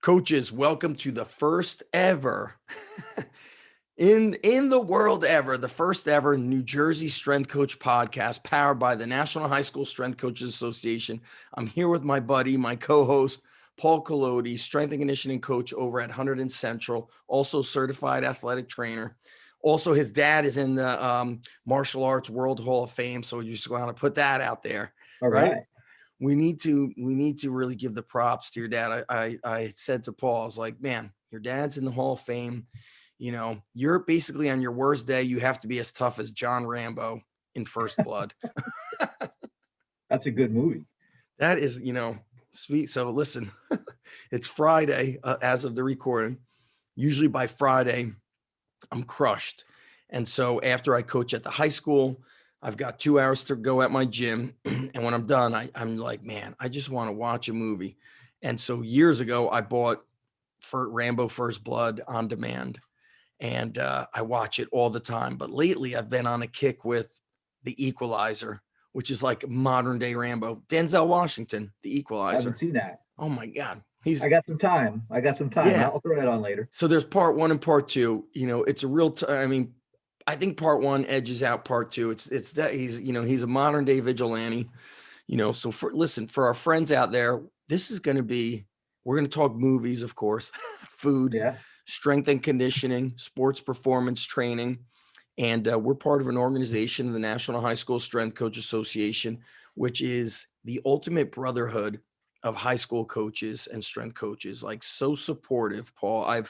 Coaches, welcome to the first ever in the world ever, the first ever New Jersey Strength Coach podcast powered by the National High School Strength Coaches Association. I'm here with my buddy, my co-host, Paul Kolody, strength and conditioning coach over at 100 Central, also certified athletic trainer. Also, his dad is in the Martial Arts World Hall of Fame, so you just want to put that out there, All right? right. We need to really give the props to your dad. I said to Paul, I was like, man, your dad's in the Hall of Fame. You know, you're basically on your worst day, you have to be as tough as John Rambo in First Blood. That's a good movie. That is, sweet. So listen, it's Friday as of the recording. Usually by Friday, I'm crushed. And so after I coach at the high school, I've got 2 hours to go at my gym. And when I'm done, I'm like, man, I just want to watch a movie. And so years ago, I bought Rambo First Blood on demand. And I watch it all the time. But lately, I've been on a kick with The Equalizer, which is like modern day Rambo. Denzel Washington, The I haven't Equalizer. seen that. Oh my God. I got some time. I got some time. Yeah. I'll throw that on later. So there's part one and part two. It's a real, I think part one edges out part two. It's that he's a modern day vigilante, so for our friends out there, we're going to talk movies, of course, food, Yeah. strength and conditioning, sports performance training. And we're part of an organization, the National High School Strength Coach Association, which is the ultimate brotherhood of high school coaches and strength coaches, like so supportive, Paul. I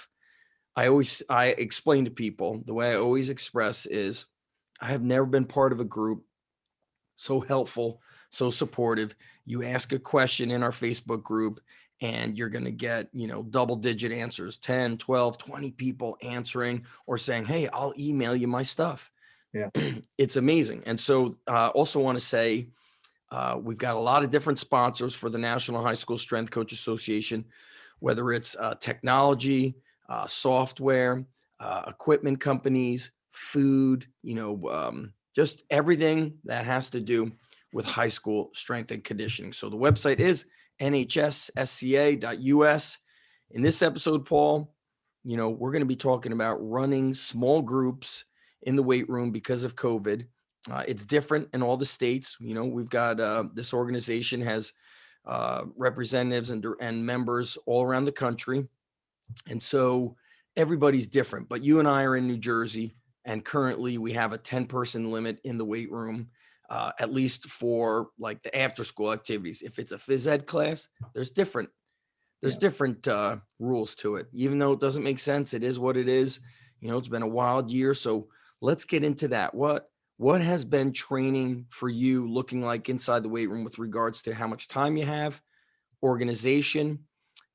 explain to people, the way I always express is I have never been part of a group so helpful, so supportive. You ask a question in our Facebook group and you're going to get, double digit answers, 10, 12, 20 people answering or saying, hey, I'll email you my stuff. Yeah. It's amazing. And so also want to say, we've got a lot of different sponsors for the National High School Strength Coach Association, whether it's technology, software, equipment companies, food, just everything that has to do with high school strength and conditioning. So the website is nhssca.us. In this episode, Paul, we're going to be talking about running small groups in the weight room because of COVID. It's different in all the states. We've got this organization has representatives and members all around the country. And so everybody's different, but you and I are in New Jersey, and currently we have a 10-person limit in the weight room, at least for like the after school activities. If it's a phys ed class, there's different rules to it. Even though it doesn't make sense, it is what it is. It's been a wild year. So let's get into that. What has been training for you looking like inside the weight room with regards to how much time you have, organization,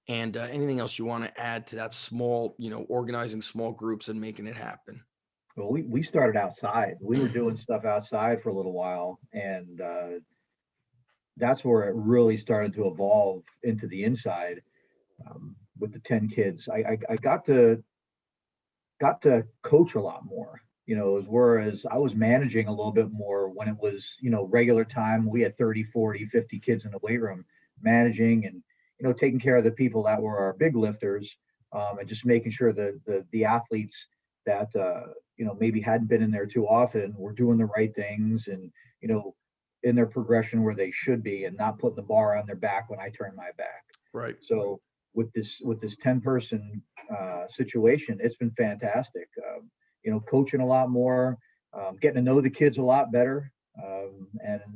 and anything else you want to add to that small, organizing small groups and making it happen? Well, we started outside. We were doing stuff outside for a little while, and that's where it really started to evolve into the inside with the 10 kids. I got to coach a lot more. As whereas I was managing a little bit more when it was, regular time. We had 30, 40, 50 kids in the weight room managing and, taking care of the people that were our big lifters, and just making sure that the athletes that, maybe hadn't been in there too often were doing the right things and, in their progression where they should be and not putting the bar on their back when I turn my back. Right. So with this 10-person situation, it's been fantastic. Coaching a lot more, getting to know the kids a lot better, and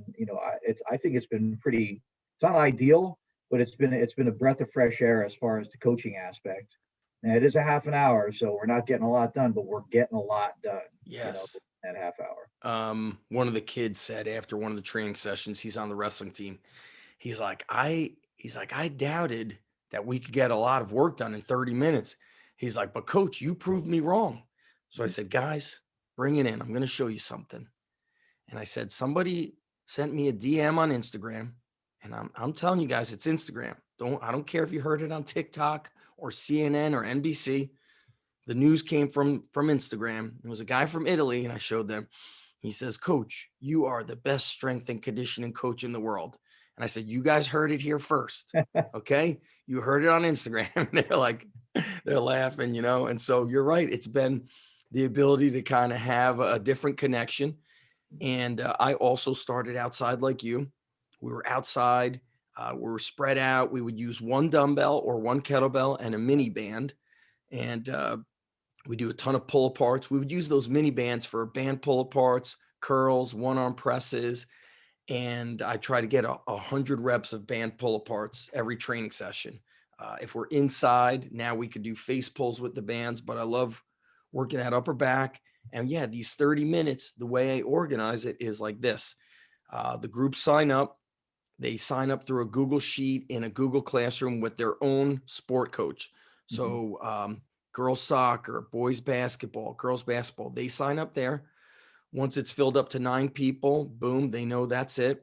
I think it's been pretty. It's not ideal, but it's been a breath of fresh air as far as the coaching aspect. And it is a half an hour, so we're not getting a lot done, but we're getting a lot done. Yes. That half hour. One of the kids said after one of the training sessions, he's on the wrestling team. He's like, I doubted that we could get a lot of work done in 30 minutes. He's like, but coach, you proved me wrong. So I said, guys, bring it in. I'm going to show you something. And I said, somebody sent me a DM on Instagram, and I'm telling you guys, it's Instagram. I don't care if you heard it on TikTok or CNN or NBC. The news came from Instagram. It was a guy from Italy, and I showed them. He says, coach, you are the best strength and conditioning coach in the world. And I said, you guys heard it here first. Okay. You heard it on Instagram. And they're like, they're laughing, you know? And so you're right. It's been the ability to kind of have a different connection. And I also started outside like you. We were outside. We were spread out. We would use one dumbbell or one kettlebell and a mini band. And we do a ton of pull aparts. We would use those mini bands for band pull aparts, curls, one arm presses. And I try to get 100 reps of band pull aparts every training session. If we're inside, now we could do face pulls with the bands, but I love working that upper back. And yeah, these 30 minutes, the way I organize it is like this. The group sign up. They sign up through a Google Sheet in a Google Classroom with their own sport coach. So girls soccer, boys basketball, girls basketball, they sign up there. Once it's filled up to 9 people, boom, they know that's it.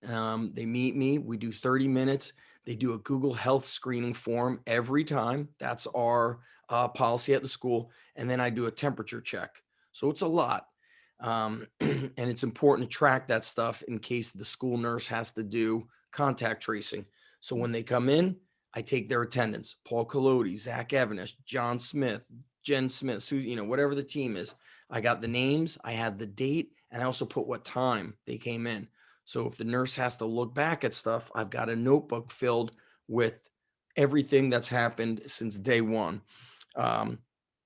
They meet me. We do 30 minutes. They do a Google Health screening form every time. That's our policy at the school. And then I do a temperature check. So it's a lot. And it's important to track that stuff in case the school nurse has to do contact tracing. So when they come in, I take their attendance. Paul Kolody, Zach Evanish, John Smith, Jen Smith, Susie, you know, whatever the team is. I got the names, I had the date, and I also put what time they came in. So if the nurse has to look back at stuff, I've got a notebook filled with everything that's happened since day one. And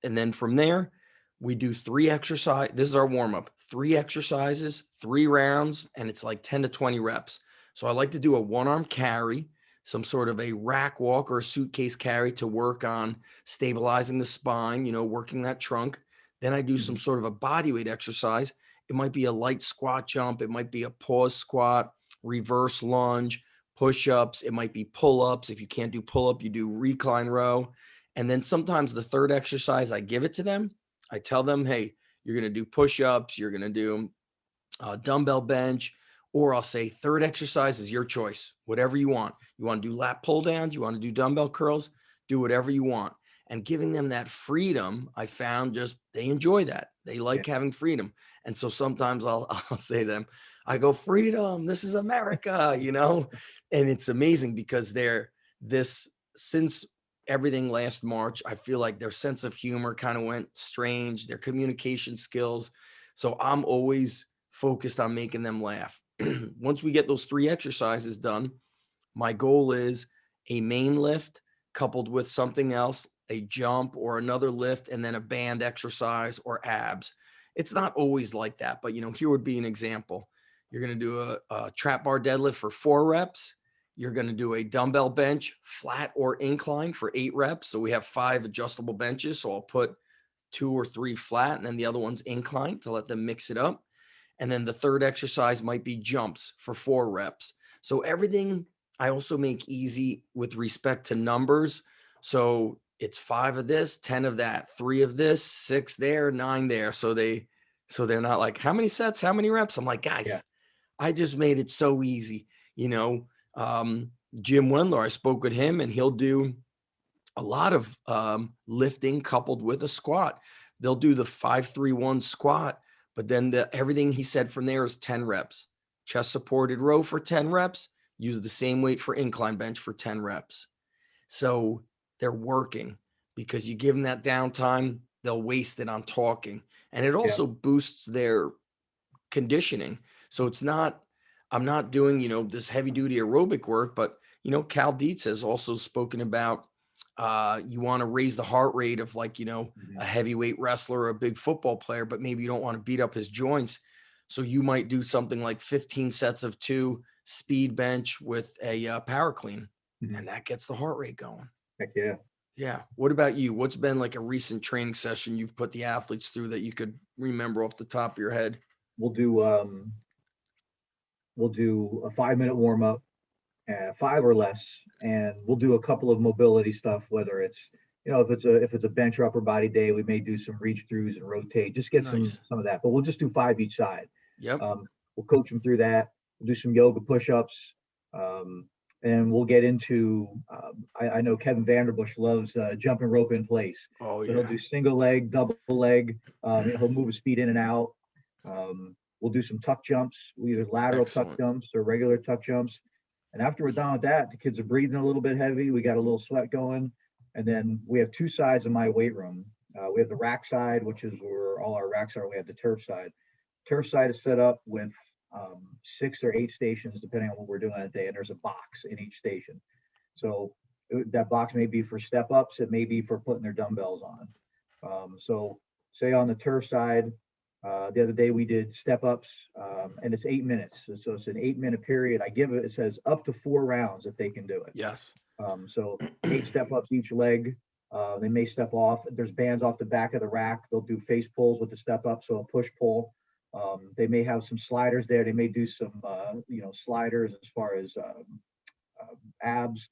then from there, we do 3 exercise. This is our warm up, 3 exercises, 3 rounds, and it's like 10 to 20 reps. So I like to do a 1-arm carry, some sort of a rack walk or a suitcase carry to work on stabilizing the spine, you know, working that trunk. Then I do some sort of a body weight exercise. It might be a light squat jump. It might be a pause squat, reverse lunge, push-ups. It might be pull-ups. If you can't do pull-up, you do recline row. And then sometimes the third exercise, I give it to them. I tell them, hey, you're going to do push-ups. You're going to do dumbbell bench, or I'll say third exercise is your choice, whatever you want. You want to do lat pull downs, you want to do dumbbell curls, do whatever you want. And giving them that freedom, I found just they enjoy that. They like having freedom. And so sometimes I'll say to them, I go, freedom, this is America, you know? And it's amazing because since everything last March, I feel like their sense of humor kind of went strange, their communication skills. So I'm always focused on making them laugh. Once we get those 3 exercises done, my goal is a main lift coupled with something else, a jump or another lift, and then a band exercise or abs. It's not always like that, but you know, here would be an example. You're going to do a trap bar deadlift for 4 reps. You're going to do a dumbbell bench, flat or incline, for 8 reps. So we have 5 adjustable benches. So I'll put 2 or 3 flat and then the other one's incline to let them mix it up. And then the third exercise might be jumps for 4 reps. So everything I also make easy with respect to numbers. So it's 5 of this, 10 of that, 3 of this, 6 there, 9 there. So they're not like, how many sets, how many reps? I'm like, guys, I just made it so easy. You know, Jim Wendler, I spoke with him and he'll do a lot of lifting coupled with a squat. They'll do the 5-3-1 squat, but then everything he said from there is 10 reps. Chest supported row for 10 reps, use the same weight for incline bench for 10 reps. So they're working because you give them that downtime, they'll waste it on talking. And it also boosts their conditioning. So I'm not doing, you know, this heavy duty aerobic work, but, you know, Cal Dietz has also spoken about you want to raise the heart rate of, like, you know, a heavyweight wrestler or a big football player, but maybe you don't want to beat up his joints. So you might do something like 15 sets of 2 speed bench with a power clean, and that gets the heart rate going. Heck yeah. Yeah. What about you? What's been like a recent training session you've put the athletes through that you could remember off the top of your head? We'll do a 5-minute warm up, 5 or less, and we'll do a couple of mobility stuff. Whether it's, you know, if it's a bench or upper body day, we may do some reach throughs and rotate. Just get some of that. But we'll just do 5 each side. Yep. We'll coach them through that. We'll do some yoga push-ups, and we'll get into. I know Kevin Vanderbush loves jumping rope in place. Oh, so yeah. he'll do single leg, double leg. You know, he'll move his feet in and out. We'll do some tuck jumps, either lateral tuck Excellent. jumps or regular tuck jumps. And after we're done with that, the kids are breathing a little bit heavy. We got a little sweat going. And then we have two sides of my weight room. We have the rack side, which is where all our racks are. We have the turf side. Turf side is set up with 6 or 8 stations, depending on what we're doing that day. And there's a box in each station. So that box may be for step ups. It may be for putting their dumbbells on. So say on the turf side, the other day we did step ups, and it's 8 minutes. So it's an 8-minute period. It says up to 4 rounds if they can do it. Yes. So 8 step ups each leg. They may step off. There's bands off the back of the rack. They'll do face pulls with the step up. So a push pull. They may have some sliders there. They may do some, sliders as far as abs.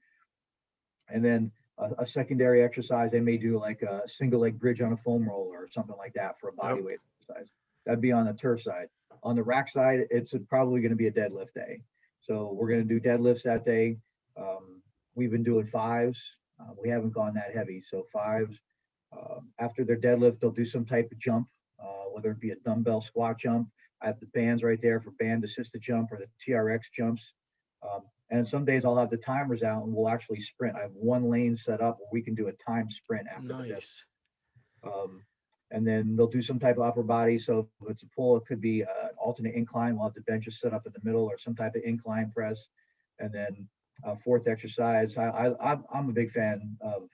And then a secondary exercise, they may do like a single leg bridge on a foam roller or something like that for a body weight exercise. That'd be on the turf side. On the rack side, it's probably going to be a deadlift day. So we're going to do deadlifts that day. We've been doing 5s. We haven't gone that heavy. So 5s. After their deadlift, they'll do some type of jump, whether it be a dumbbell squat jump. I have the bands right there for band assisted jump or the TRX jumps. And some days I'll have the timers out and we'll actually sprint. I have 1 lane set up where we can do a time sprint after the deadlift. And then they'll do some type of upper body. So if it's a pull, it could be an alternate incline. We'll have the benches set up in the middle or some type of incline press. And then 4th exercise, I'm a big fan of,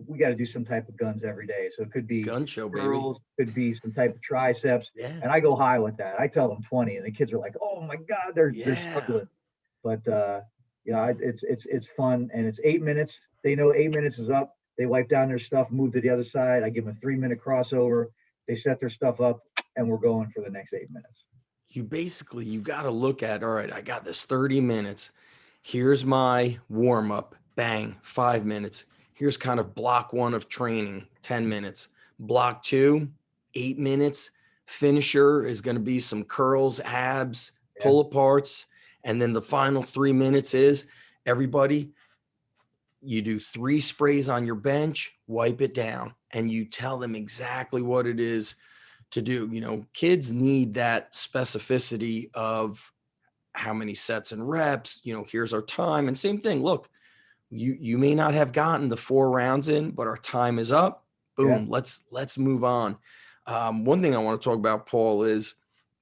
we got to do some type of guns every day. So it could be Gun show, curls, could be some type of triceps. Yeah. And I go high with that. I tell them 20 and the kids are like, oh my God, they're struggling. But it's fun, and it's 8 minutes. They know 8 minutes is up. They wipe down their stuff, move to the other side. I give them a 3-minute crossover. They set their stuff up, and we're going for the next 8 minutes. You got to look at, all right, I got this 30 minutes. Here's my warm up, bang, 5 minutes. Here's kind of block 1 of training, 10 minutes. Block 2, 8 minutes. Finisher is going to be some curls, abs, pull aparts. And then the final 3 minutes is everybody, you do 3 sprays on your bench, wipe it down, and you tell them exactly what it is to do. Kids need that specificity of how many sets and reps, here's our time. And same thing, look, you may not have gotten the 4 rounds in, but our time is up. Boom. Yeah. Let's move on. One thing I want to talk about, Paul, is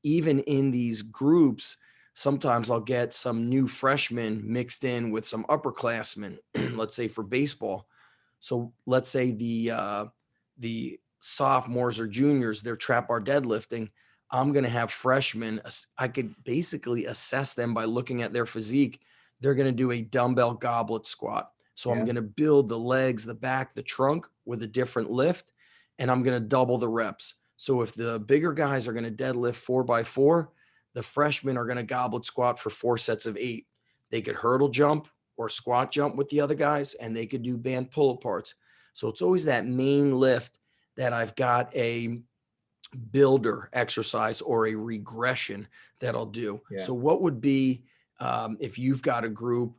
even in these groups, sometimes I'll get some new freshmen mixed in with some upperclassmen, let's say for baseball. So let's say the sophomores or juniors, they're trap bar deadlifting. I'm going to have freshmen. I could basically assess them by looking at their physique. They're going to do a dumbbell goblet squat. So I'm going to build the legs, the back, the trunk with a different lift, and I'm going to double the reps. So if the bigger guys are going to deadlift 4x4, the freshmen are going to goblet squat for 4 sets of 8. They could hurdle jump or squat jump with the other guys, and they could do band pull aparts. So it's always that main lift that I've got a builder exercise or a regression that I'll do. Yeah. So what would be, if you've got a group,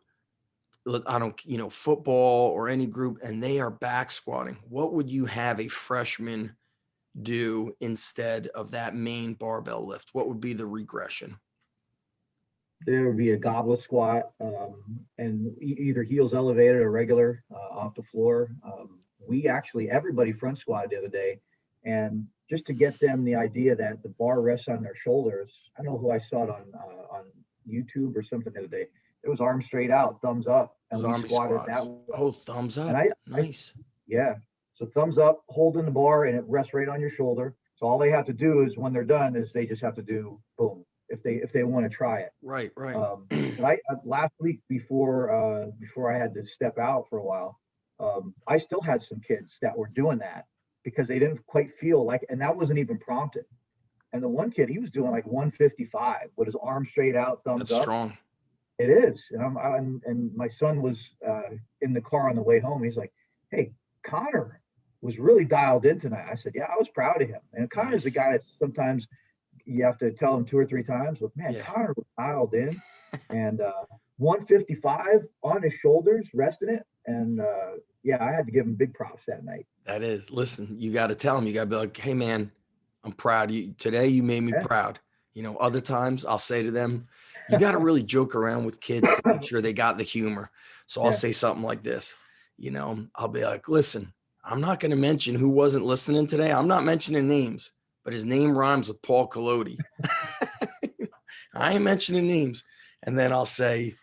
football or any group, and they are back squatting, what would you have a freshman do instead of that main barbell lift? What would be the regression? There would be a goblet squat, and either heels elevated or regular off the floor. Everybody front squatted the other day, and just to get them the idea that the bar rests on their shoulders. I don't know who I saw it on YouTube or something the other day. It was arms straight out, thumbs up, and zombie we squatted squats. that way. Oh, thumbs up. Nice. So thumbs up, holding the bar, and it rests right on your shoulder. So all they have to do is, when they're done, is they just have to do boom if they want to try it. Right. But last week before I had to step out for a while, I still had some kids that were doing that because they didn't quite feel like, and that wasn't even prompted. And the one kid, he was doing like 155 with his arms straight out, thumbs up. That's strong. It is. And my son was in the car on the way home. He's like, "Hey, Connor was really dialed in tonight." I said, "Yeah, I was proud of him." And Connor's the guy that sometimes you have to tell him 2 or 3 times, but man, Connor was dialed in, and 155 on his shoulders, resting it. And I had to give him big props that night. That is, listen, you got to tell him, you got to be like, "Hey man, I'm proud of you today. You made me proud. Other times I'll say to them, you got to really joke around with kids to make sure they got the humor. So I'll Yeah. say something like this, I'll be like, listen, I'm not going to mention who wasn't listening today. I'm not mentioning names, but his name rhymes with Paul Kolody. I ain't mentioning names. And then I'll say,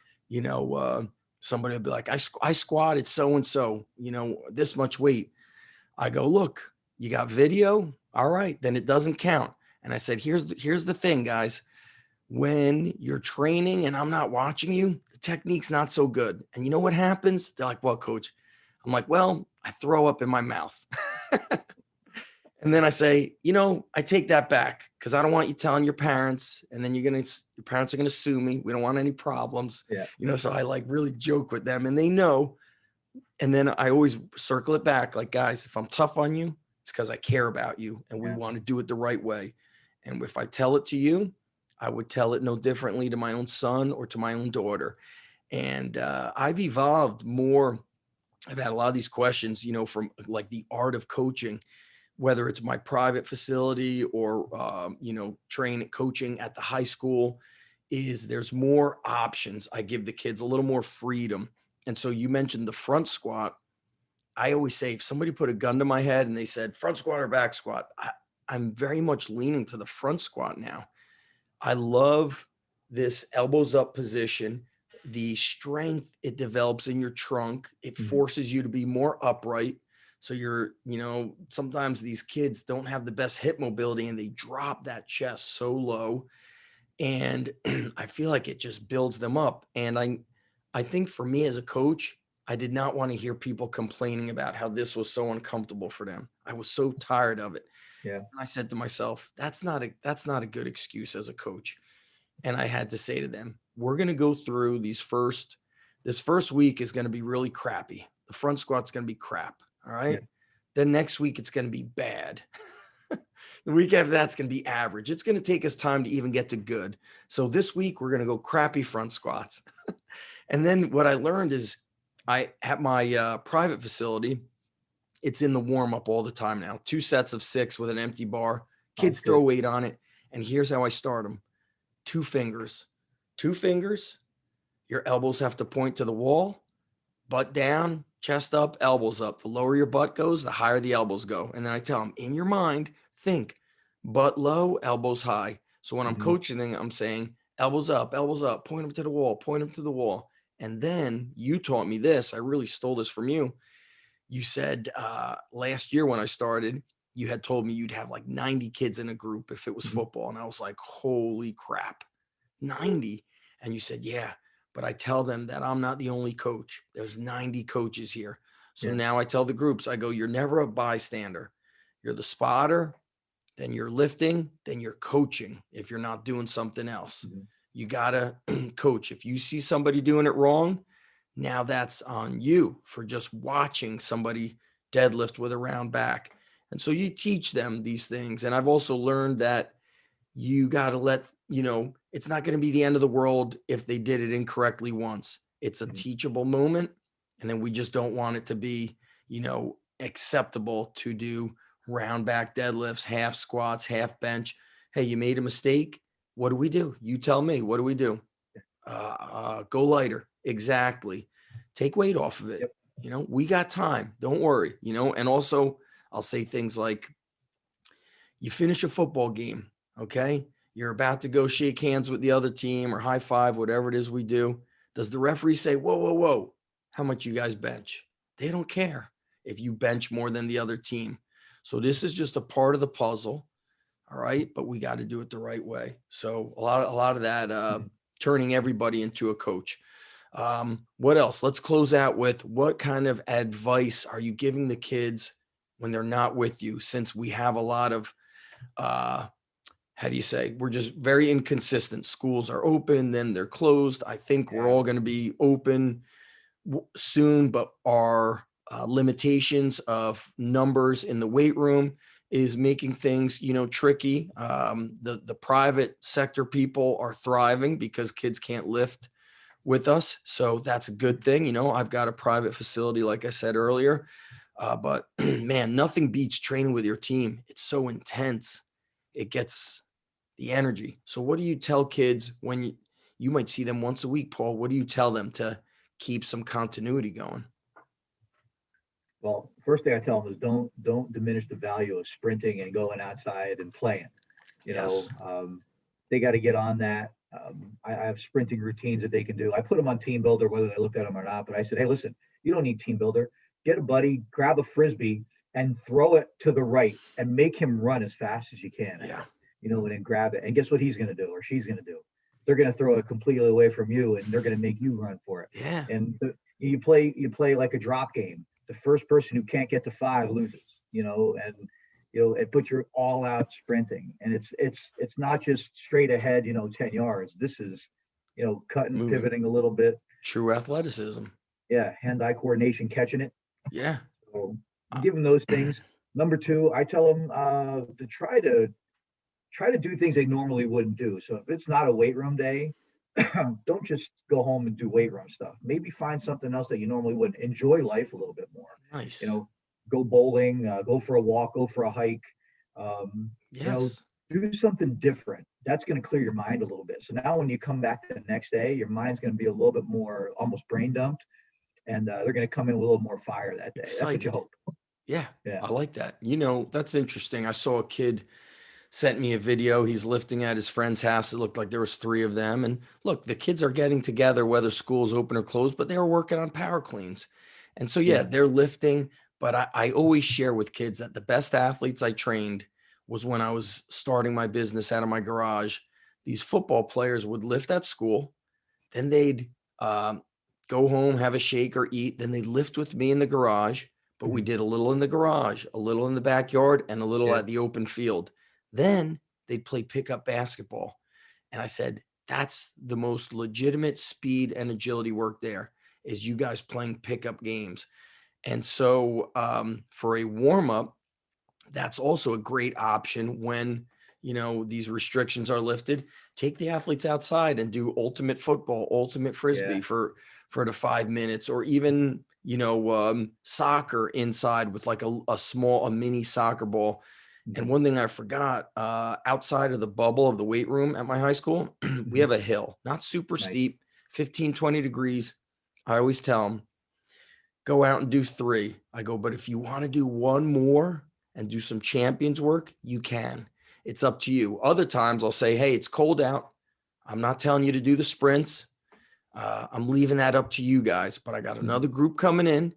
somebody will be like, I squatted so-and-so, this much weight. I go, look, you got video? All right, then it doesn't count. And I said, here's the thing, guys. When you're training and I'm not watching you, the technique's not so good. And you know what happens? They're like, well, coach. I'm like, well, I throw up in my mouth. And then I say, I take that back because I don't want you telling your parents, and then your parents are gonna sue me. We don't want any problems. Yeah. So I like really joke with them, and they know. And then I always circle it back, like, guys, if I'm tough on you, it's because I care about you and we Yeah. want to do it the right way. And if I tell it to you, I would tell it no differently to my own son or to my own daughter. And I've evolved more. I've had a lot of these questions, from like the art of coaching, whether it's my private facility or, coaching at the high school, is there's more options. I give the kids a little more freedom. And so you mentioned the front squat. I always say, if somebody put a gun to my head and they said front squat or back squat, I'm very much leaning to the front squat now. I love this elbows up position, the strength it develops in your trunk. It forces you to be more upright. So sometimes these kids don't have the best hip mobility and they drop that chest so low. And I feel like it just builds them up. And I think for me as a coach, I did not want to hear people complaining about how this was so uncomfortable for them. I was so tired of it. Yeah. And I said to myself, that's not a good excuse as a coach. And I had to say to them, we're going to go through this first week is going to be really crappy. The front squat's going to be crap. All right. Yeah. Then next week, it's going to be bad. The week after that's going to be average. It's going to take us time to even get to good. So this week we're going to go crappy front squats. And then what I learned is at my private facility, it's in the warm up all the time now. 2 sets of 6 with an empty bar. Kids throw weight on it. And here's how I start them. 2 fingers. Your elbows have to point to the wall, butt down, chest up, elbows up. The lower your butt goes, the higher the elbows go. And then I tell them, in your mind, think butt low, elbows high. So when I'm coaching them, I'm saying elbows up, point them to the wall. And then you taught me this. I really stole this from you. You said last year when I started, you had told me you'd have like 90 kids in a group if it was football. And I was like, holy crap, 90. And you said, yeah, but I tell them that I'm not the only coach. There's 90 coaches here. So now I tell the groups, I go, you're never a bystander. You're the spotter, then you're lifting, then you're coaching if you're not doing something else. You got to coach. If you see somebody doing it wrong, now that's on you for just watching somebody deadlift with a round back. And so you teach them these things. And I've also learned that you got to let, it's not going to be the end of the world if they did it incorrectly once. It's a teachable moment. And then we just don't want it to be, acceptable to do round back deadlifts, half squats, half bench. Hey, you made a mistake. What do we do? You tell me, what do we do? Go lighter. Exactly. Take weight off of it. We got time. Don't worry, and also I'll say things like, you finish a football game. Okay. You're about to go shake hands with the other team or high five, whatever it is we do. Does the referee say, whoa, how much you guys bench? They don't care if you bench more than the other team. So this is just a part of the puzzle. All right. But we got to do it the right way. So a lot of that, turning everybody into a coach. What else? Let's close out with, what kind of advice are you giving the kids when they're not with you? Since we have a lot of, how do you say, we're just very inconsistent. Schools are open, then they're closed. I think we're all going to be open soon, but our limitations of numbers in the weight room is making things, tricky. The private sector people are thriving because kids can't lift with us. So that's a good thing. I've got a private facility, like I said earlier, but man, nothing beats training with your team. It's so intense. It gets the energy. So what do you tell kids when you might see them once a week, Paul? What do you tell them to keep some continuity going? Well, first thing I tell them is don't diminish the value of sprinting and going outside and playing. You know, Yes. they got to get on that. I have sprinting routines that they can do. I put them on Team Builder, whether they look at them or not. But I said, hey, listen, you don't need Team Builder. Get a buddy, grab a frisbee, and throw it to the right, and make him run as fast as you can at Yeah. it. You know, and then grab it. And guess what he's going to do or she's going to do? They're going to throw it completely away from you, and they're going to make you run for it. Yeah. And you play like a drop game. The first person who can't get to 5 loses. You know, and but you're all out sprinting, and it's not just straight ahead, 10 yards. This is, cutting, Moving. pivoting a little bit. True athleticism. Yeah, hand-eye coordination, catching it. Yeah. So give them those things. Number 2, I tell them to try to do things they normally wouldn't do. So if it's not a weight room day, don't just go home and do weight room stuff. Maybe find something else that you normally wouldn't. Enjoy life a little bit more. Nice. Go bowling, go for a walk, go for a hike. Yes. Do something different. That's going to clear your mind a little bit. So now when you come back the next day, your mind's going to be a little bit more almost brain dumped, and they're going to come in with a little more fire that day. Excited. That's what you hope. Yeah. Yeah. I like that. That's interesting. I saw a kid sent me a video. He's lifting at his friend's house. It looked like there was 3 of them. And look, the kids are getting together, whether school's open or closed, but they were working on power cleans. And so, yeah, they're lifting. But I always share with kids that the best athletes I trained was when I was starting my business out of my garage. These football players would lift at school. Then they'd go home, have a shake or eat. Then they'd lift with me in the garage. But we did a little in the garage, a little in the backyard, and a little at the open field. Then they'd play pickup basketball. And I said, that's the most legitimate speed and agility work there, is you guys playing pickup games. And so for a warm-up, that's also a great option when, these restrictions are lifted. Take the athletes outside and do ultimate football, ultimate frisbee for the 5 minutes, or even, soccer inside with like a mini soccer ball. And one thing I forgot, outside of the bubble of the weight room at my high school, we have a hill, not super steep, 15, 20 degrees. I always tell them, go out and do 3. I go, but if you want to do 1 more and do some champions work, you can. It's up to you. Other times I'll say, hey, it's cold out. I'm not telling you to do the sprints. I'm leaving that up to you guys, but I got another group coming in.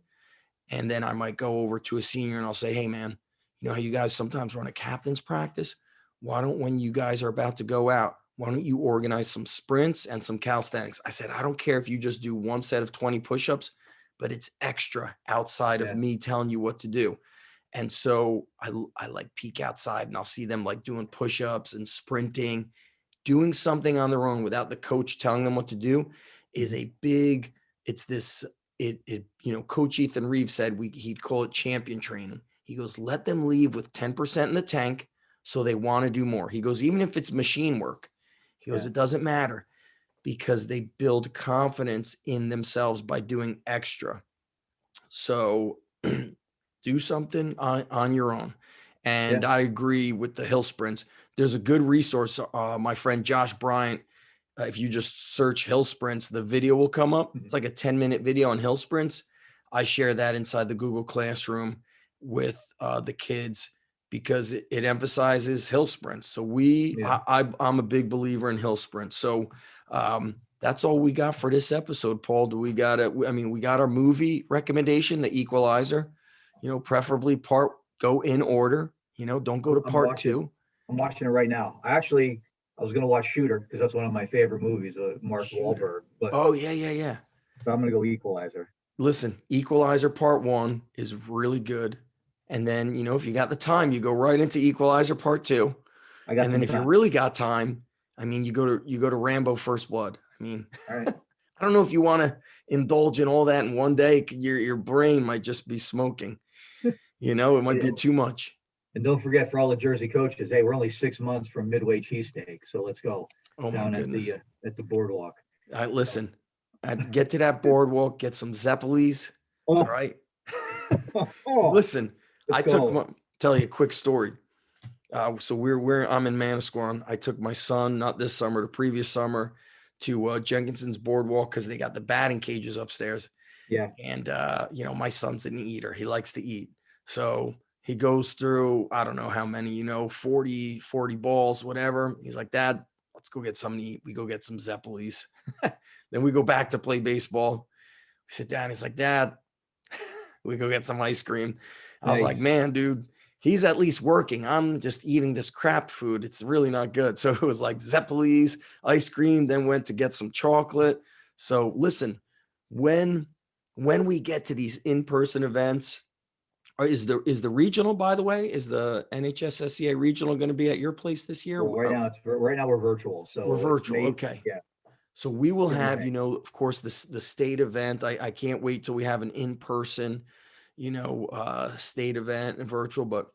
And then I might go over to a senior and I'll say, hey, man, you know how you guys sometimes run a captain's practice? Why don't, when you guys are about to go out, why don't you organize some sprints and some calisthenics? I said, I don't care if you just do 1 set of 20 push-ups, but it's extra outside of me telling you what to do. And so I like peek outside and I'll see them like doing push-ups and sprinting, doing something on their own without the coach telling them what to do is a big, Coach Ethan Reeves said he'd call it champion training. He goes, let them leave with 10% in the tank so they want to do more. He goes, even if it's machine work, he goes, it doesn't matter, because they build confidence in themselves by doing extra. So do something on your own. And I agree with the hill sprints. There's a good resource. My friend Josh Bryant, if you just search hill sprints, the video will come up. It's like a 10-minute video on hill sprints. I share that inside the Google Classroom with the kids because it emphasizes hill sprints. So I'm a big believer in hill sprints. So that's all we got for this episode, Paul. We got our movie recommendation, The Equalizer, preferably go in order, don't go to part 2. I'm watching it right now. I was going to watch Shooter because that's one of my favorite movies, Mark Wahlberg. But oh yeah. So I'm going to go Equalizer. Listen, Equalizer part 1 is really good. And then, if you got the time, you go right into Equalizer part 2. And then if you really got time, you go to Rambo First Blood. All right. I don't know if you want to indulge in all that in one day. Your brain might just be smoking. It might be too much. And don't forget, for all the Jersey coaches, hey, we're only 6 months from Midway cheesesteak, so let's go down at the boardwalk. Listen, I'd get to that boardwalk, get some Zeppelis. All right. Listen, tell you a quick story. So I'm in Manasquan. I took my son, not this summer, the previous summer, to Jenkinson's Boardwalk because they got the batting cages upstairs. Yeah. And, my son's an eater. He likes to eat. So he goes through, I don't know how many, 40 balls, whatever. He's like, Dad, let's go get something to eat. We go get some Zeppelis. Then we go back to play baseball. We sit down. He's like, Dad, we go get some ice cream. I was like, Nice. man, dude, he's at least working. I'm just eating this crap food. It's really not good. So it was like Zeppelis, ice cream, then went to get some chocolate. So listen, when we get to these in-person events, is the regional, by the way, is the NHSSCA regional going to be at your place this year? Well, right now we're virtual, We're so it's virtual. May. Okay. Yeah, So we will it's gonna be have, May. of course, the state event. I can't wait till we have an in-person, state event and virtual, but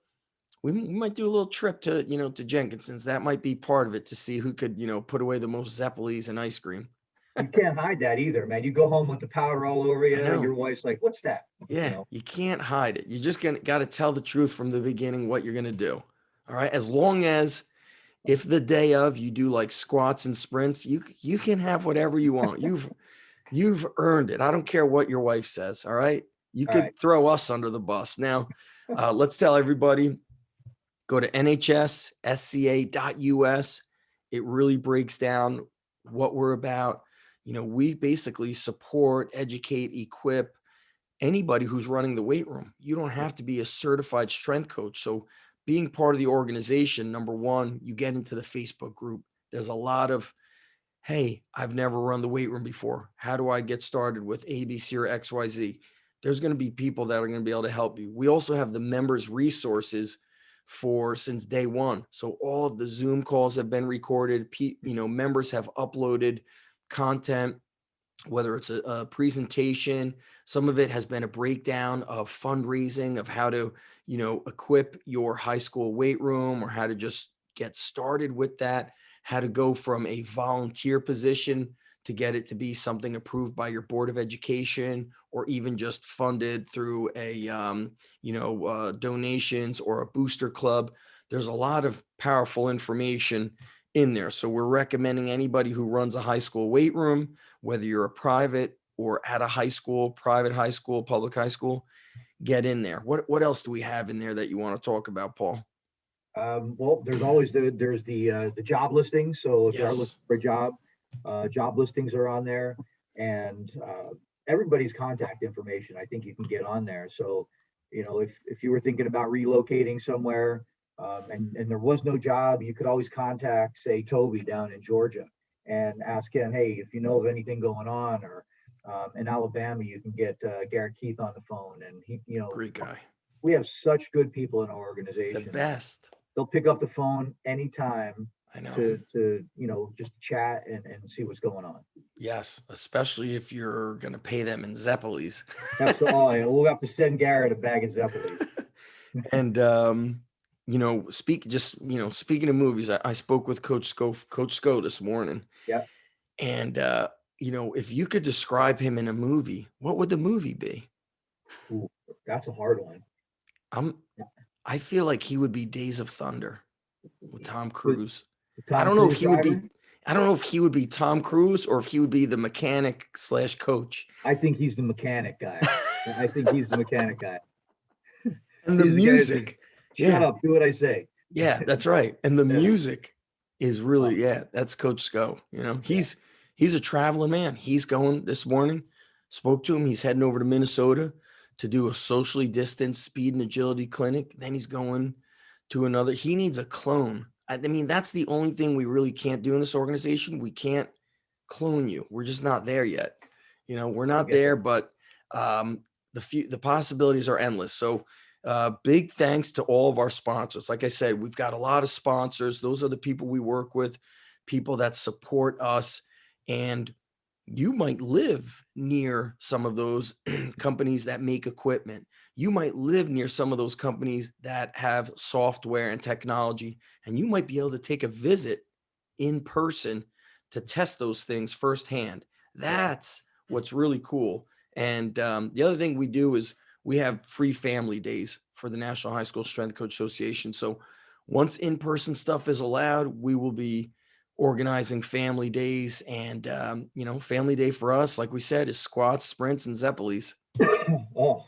we might do a little trip to, to Jenkinson's. That might be part of it to see who could, put away the most Zeppelis and ice cream. You can't hide that either, man. You go home with the powder all over I you. know. Your wife's like, "What's that?" Yeah, you can't hide it. You just got to tell the truth from the beginning what you're going to do. All right. As long as if the day of you do like squats and sprints, you can have whatever you want. You've earned it. I don't care what your wife says. All right. You All could right. throw us under the bus. Now, let's tell everybody, go to nhssca.us. It really breaks down what we're about. We basically support, educate, equip anybody who's running the weight room. You don't have to be a certified strength coach. So being part of the organization, number one, you get into the Facebook group. There's a lot of, hey, I've never run the weight room before. How do I get started with ABC or XYZ? There's going to be people that are going to be able to help you. We also have the members resources since day one. So all of the Zoom calls have been recorded. Members have uploaded content, whether it's a presentation. Some of it has been a breakdown of fundraising, of how to, equip your high school weight room, or how to just get started with that, how to go from a volunteer position to get it to be something approved by your Board of Education, or even just funded through a, donations or a booster club. There's a lot of powerful information in there. So we're recommending anybody who runs a high school weight room, whether you're a private or at a high school, private high school, public high school, get in there. What else do we have in there that you want to talk about, Paul? Well, there's always the job listings. So if you are Yes. looking for a job, job listings are on there, and everybody's contact information, I think you can get on there. So, if you were thinking about relocating somewhere, and there was no job, you could always contact, say, Toby down in Georgia, and ask him, hey, if you know of anything going on, or in Alabama, you can get Garrett Keith on the phone, and Great guy. we have such good people in our The organization. best. They'll pick up the phone anytime I know. to just chat and see what's going on. Yes. Especially if you're going to pay them in Zeppelis. Absolutely. We'll have to send Garrett a bag of Zeppelis. And, speaking of movies, I spoke with Coach Sco this morning. Yeah. And, if you could describe him in a movie, what would the movie be? Ooh, that's a hard one. I feel like he would be Days of Thunder with Tom Cruise. Tom I don't know if Cruise he would be. driver? I don't know if he would be Tom Cruise or if he would be the mechanic / coach. I think he's the mechanic guy. I think he's the mechanic guy. And the He's the guy that says, music. Shut up, do what I say. Yeah, that's right. And the Yeah. music is really, that's Coach Sco. He's a traveling man. He's going this morning, spoke to him. He's heading over to Minnesota to do a socially distanced speed and agility clinic. Then he's going to another. He needs a clone. I mean, that's the only thing we really can't do in this organization. We can't clone you. We're just not there yet. We're not there, but the possibilities are endless. So big thanks to all of our sponsors. Like I said, we've got a lot of sponsors. Those are the people we work with, people that support us. And you might live near some of those companies that make equipment. You might live near some of those companies that have software and technology, and you might be able to take a visit in person to test those things firsthand. That's what's really cool. And the other thing we do is we have free family days for the National High School Strength Coach Association. So Once in-person stuff is allowed, we will be organizing family days. And, family day for us, like we said, is squats, sprints, and Zeppelis. Oh,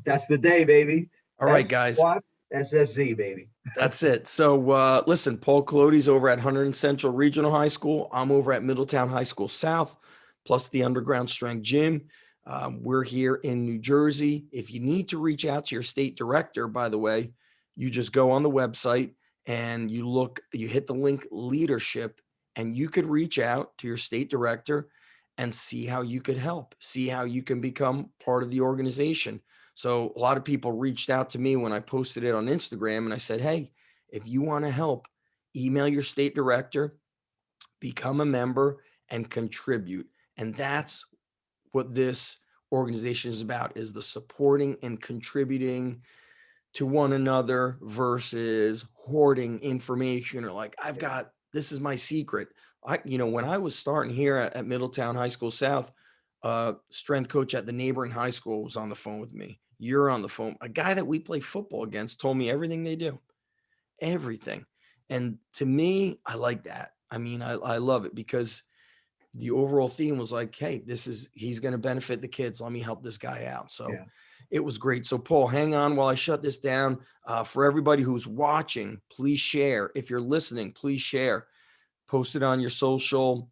that's the day, baby. All right, S guys. squats, SSZ, baby. That's it. So, listen, Paul Kolody's over at Hunter Central Regional High School. I'm over at Middletown High School South, plus the Underground Strength Gym. We're here in New Jersey. If you need to reach out to your state director, by the way, you just go on the website and you hit the link leadership, and you could reach out to your state director and see how you could help, see how you can become part of the organization. So a lot of people reached out to me when I posted it on Instagram, and I said, hey, if you want to help, email your state director, become a member, and contribute. And that's what this organization is about, is the supporting and contributing to one another versus hoarding information, or like, this is my secret. When I was starting here at Middletown High School South, strength coach at the neighboring high school was on the phone with me. You're on the phone. A guy that we play football against told me everything they do, everything. And to me, I like that. I mean, I love it, because the overall theme was like, hey, he's going to benefit the kids. Let me help this guy out. So Yeah. it was great. So Paul, hang on while I shut this down. For everybody who's watching, please share. If you're listening, please share. Post it on your social,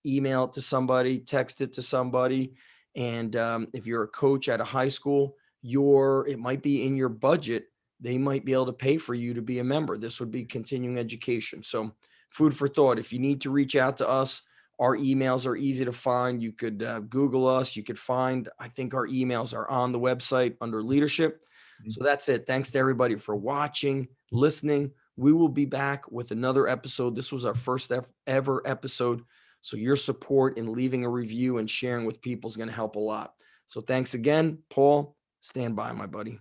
email it to somebody, text it to somebody. And if you're a coach at a high school, it might be in your budget. They might be able to pay for you to be a member. This would be continuing education. So food for thought. If you need to reach out to us, our emails are easy to find. You could Google us. You could I think our emails are on the website under leadership. So that's it. Thanks to everybody for watching, listening. We will be back with another episode. This was our first ever episode. So your support in leaving a review and sharing with people is going to help a lot. So thanks again, Paul. Stand by, my buddy.